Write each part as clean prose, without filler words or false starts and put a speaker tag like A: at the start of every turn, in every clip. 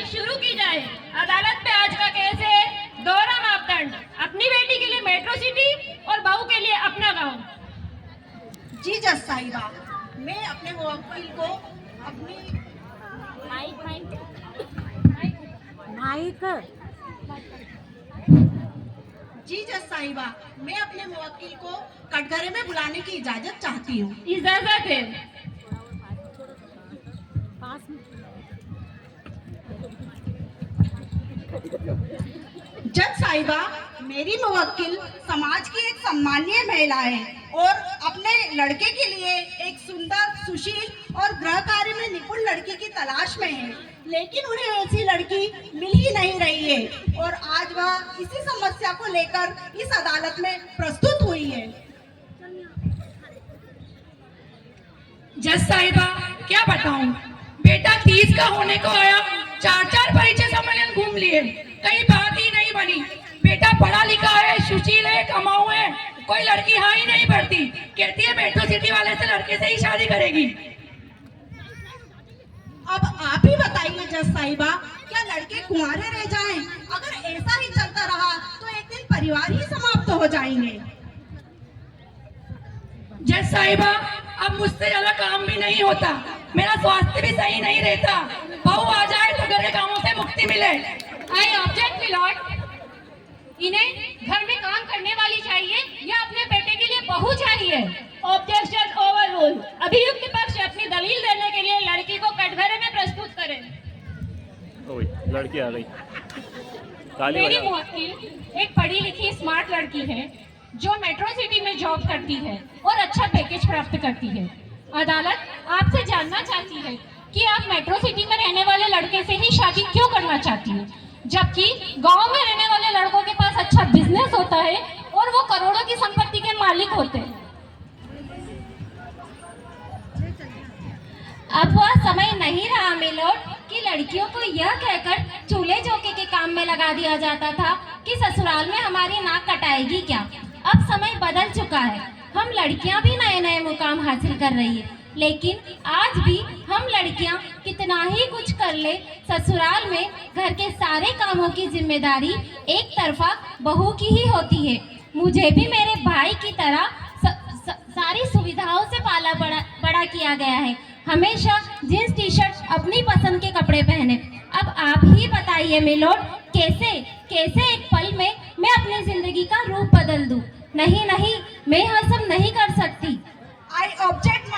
A: सुनवाई शुरू की जाए। अदालत में आज का केस है दोहरा मापदंड, अपनी बेटी के लिए मेट्रो सिटी और बहू के लिए अपना गांव।
B: जी जज साहिबा, मैं अपने मुवक्किल को अपनी जी जज साहिबा, मैं अपने मुवक्किल को कटघरे में बुलाने की इजाजत चाहती हूँ।
A: इजाजत है।
B: जज साहिबा, मेरी मुवक्किल समाज की एक सम्मानीय महिला है और अपने लड़के के लिए एक सुंदर, सुशील और गृह कार्य में निपुण लड़की की तलाश में है, लेकिन उन्हें ऐसी लड़की मिल ही नहीं रही है और आज वह इसी समस्या को लेकर इस अदालत में प्रस्तुत हुई है।
C: जज साहिबा, क्या बताऊं, बेटा 30 का होने को आया, 4 परिचय सम्मेलन घूम लिए, कहीं बात ही नहीं बनी। बेटा पढ़ा लिखा है, सुशील है, कमाऊ है, कोई लड़की हाँ ही नहीं भरती, कहती है मेट्रो सिटी वाले से लड़के से ही शादी करेगी।
B: अब आप ही बताइए जज साहिबा, क्या लड़के कुंवारे रह जाएं? अगर ऐसा ही चलता रहा तो एक दिन परिवार ही समाप्त हो जाएंगे।
C: जज साहिबा, अब मुझसे ज्यादा काम भी नहीं होता, मेरा स्वास्थ्य भी सही नहीं रहता, बहू आ जाए तो घर के कामों से मुक्ति मिले।
A: आई ऑब्जेक्ट मिलॉर्ड, इन्हें घर में काम करने वाली चाहिए या अपने बेटे के लिए बहू चाहिए? Objection over rule. अभियुक्त पक्ष अपनी दलील देने के लिए लड़की को कटघरे में प्रस्तुत करें।
D: लड़की आ गई। ताली
A: मेरी
D: बजाओ।
A: मुवक्किल एक पढ़ी लिखी स्मार्ट लड़की है जो मेट्रो सिटी में जॉब करती है और अच्छा पैकेज प्राप्त करती है। अदालत आपसे जानना चाहती है कि आप मेट्रो सिटी में रहने वाले लड़के से ही शादी क्यों करना चाहती है, जबकि गांव में रहने वाले लड़कों के पास अच्छा बिजनेस होता है और वो करोड़ों की संपत्ति के मालिक होते हैं। अब वह समय नहीं रहा मिलोड कि लड़कियों को यह कहकर चूल्हे चौके के काम में लगा दिया जाता था कि ससुराल में हमारी नाक कटाएगी क्या। अब समय बदल चुका है, हम लड़कियां भी नए नए मुकाम हासिल कर रही है, लेकिन आज भी हम लड़कियां कितना ही कुछ कर ले, ससुराल में घर के सारे कामों की जिम्मेदारी एक तरफा बहू की ही होती है। मुझे भी मेरे भाई की तरह सारी सुविधाओं से पाला बड़ा किया गया है, हमेशा जींस टी शर्ट अपनी पसंद के कपड़े पहने। अब आप ही बताइए मिलोड, कैसे कैसे एक पल में मैं अपनी जिंदगी का रूप बदल दूं? नहीं नहीं, मैं यह सब नहीं कर सकती।
B: आई ऑब्जेक्ट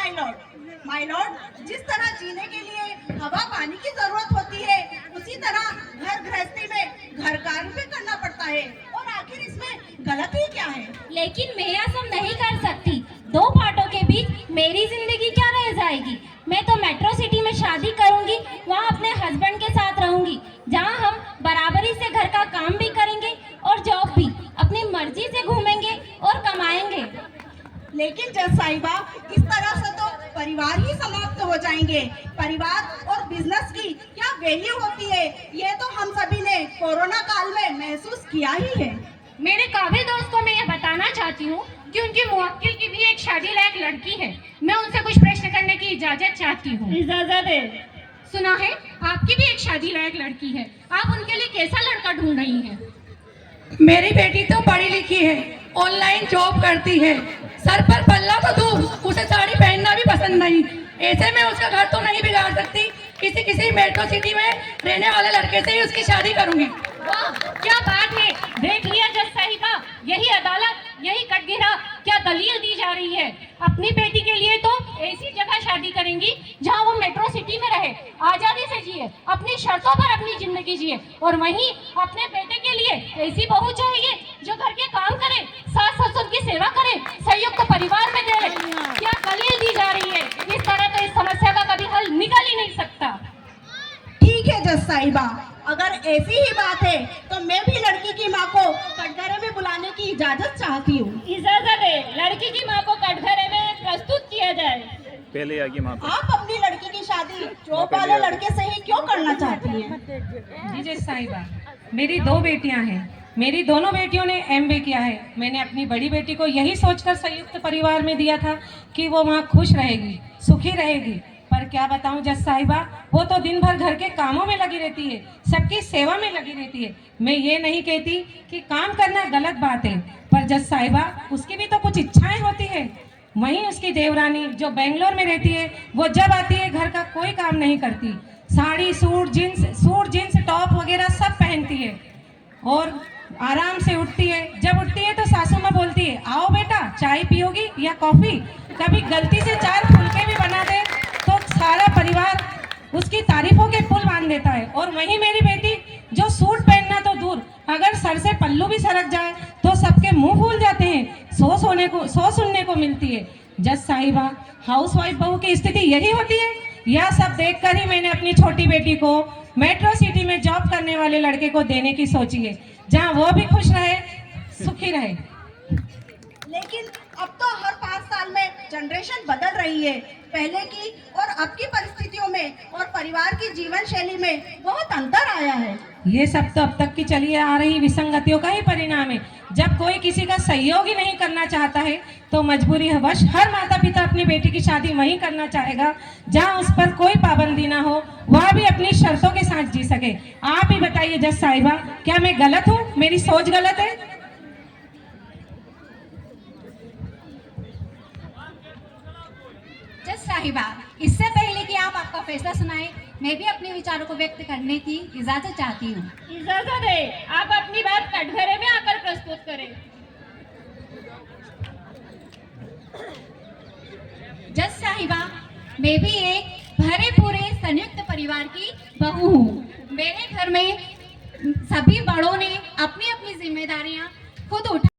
B: माय लॉर्ड, जिस तरह जीने के लिए हवा पानी की जरूरत होती है, उसी तरह घर गृहस्थी में घर कार्य भी करना पड़ता है, और आखिर इसमें गलत ही क्या है?
A: लेकिन मैं यह सब नहीं कर सकती, दो पार्टों के बीच मेरी जिंदगी क्या रह जाएगी? मैं तो मेट्रो सिटी में शादी करूंगी, वहाँ अपने हस्बैंड के साथ रहूंगी, जहाँ हम बराबरी से घर का काम भी करेंगे और जॉब भी, अपनी मर्जी से घूमेंगे और कमाएंगे।
B: लेकिन जज साहिबा, इस तरह से तो परिवार ही समाप्त हो जाएंगे। परिवार और बिजनेस की क्या वैल्यू होती है, ये तो हम सभी ने कोरोना काल में महसूस किया ही है।
A: मेरे काबिल दोस्त को मैं ये बताना चाहती हूँ कि उनकी मुवक्किल की भी एक शादी लायक लड़की है। मैं उनसे कुछ प्रश्न करने की इजाजत चाहती हूँ। इजाजत है। सुना है आपकी भी एक शादी लायक लड़की है, आप उनके लिए कैसा लड़का ढूंढ रही हैं?
C: मेरी बेटी तो पढ़ी लिखी है, ऑनलाइन जॉब करती है, सर पर पल्ला तो दूर, उसे साड़ी पहनना भी पसंद नहीं। ऐसे में उसका घर तो नहीं बिगाड़ सकती, किसी मेट्रो सिटी में रहने वाले लड़के से ही उसकी शादी करूंगी।
A: वाह क्या बात है, देख लिया जज साहिबा, यही अदालत, यही कटघरा, क्या दलील दी जा रही है। अपनी बेटी के लिए तो ऐसी जगह शादी करेंगी जहां वो मेट्रो सिटी में रहे, आजादी से जिए, अपनी शर्तों पर अपनी जिंदगी जिए, और वहीं अपने बेटे के लिए ऐसी बहू चाहिए जो घर के काम करे, सास ससुर की सेवा करे, संयुक्त परिवार में रहे। क्या दलील दी जा रही है? इस तरह तो इस समस्या का कभी हल निकल ही नहीं सकता।
B: ठीक है जज साहिबा, अगर ऐसी ही बात है तो मैं भी लड़की की माँ को कटघरे में बुलाने की इजाजत चाहती हूँ।
A: इजाजत है, लड़की की माँ को कटघरे में प्रस्तुत किया जाए।
D: पहले आगे माँ को।
B: आप अपनी लड़की की शादी जॉब वाले लड़के से ही क्यों करना चाहती हैं?
E: जी जज साहिबा, मेरी 2 बेटियां हैं, मेरी दोनों बेटियों ने MBA किया है। मैंने अपनी बड़ी बेटी को यही सोचकर संयुक्त परिवार में दिया था कि वो वहाँ खुश रहेगी, सुखी रहेगी, पर पर क्या बताऊं जज साहिबा, वो तो दिन भर घर के कामों में लगी रहती है, सबकी सेवा में लगी रहती है। मैं ये नहीं कहती कि काम करना गलत बात है, पर जज साहिबा उसकी भी तो कुछ इच्छाएं होती है। वहीं उसकी देवरानी जो बेंगलोर में रहती है, वो जब आती है घर का कोई काम नहीं करती, साड़ी सूट जीन्स टॉप वगैरह सब पहनती है और आराम से उठती है। जब उठती है तो सासू माँ बोलती है, आओ बेटा चाय पियोगी या कॉफी। कभी गलती से 4 फुलके भी बना दे तो सारा परिवार उसकी तारीफों के पुल बांध देता है। और वहीं मेरी बेटी जो सूट पहनना तो दूर, अगर सर से पल्लू भी सरक जाए तो सबके मुंह फूल जाते हैं, सो सुनने को मिलती है। जज साहिबा, हाउसवाइफ बहू की स्थिति यही होती है। यह सब देखकर ही मैंने अपनी छोटी बेटी को मेट्रो सिटी में जॉब करने वाले लड़के को देने की सोची है, जहां वो भी खुश रहे, सुखी रहे।
B: लेकिन अब तो हर 5 साल में जनरेशन बदल रही है। पहले की और अब की परिस्थितियों में और परिवार की जीवन शैली में बहुत अंतर आया है।
E: ये सब तो अब तक की चली आ रही विसंगतियों का ही परिणाम है। जब कोई किसी का सहयोग ही नहीं करना चाहता है तो मजबूरी वश हर माता पिता अपनी बेटी की शादी वहीं करना चाहेगा जहां उस पर कोई पाबंदी ना हो, वह भी अपनी शर्तों के साथ जी सके। आप ही बताइए जज साहिबा, क्या मैं गलत हूँ? मेरी सोच गलत है?
F: जज साहिबा, इससे पहले कि आप आपका फैसला सुनाएं, मैं भी अपने विचारों को व्यक्त करने की इजाजत चाहती हूँ।
A: इजाजत है, आप अपनी बात कटघरे में आकर प्रस्तुत करें।
F: जज साहिबा, मैं भी एक भरे पूरे संयुक्त परिवार की बहू हूँ। मेरे घर में सभी बड़ों ने अपनी अपनी जिम्मेदारियाँ खुद उठा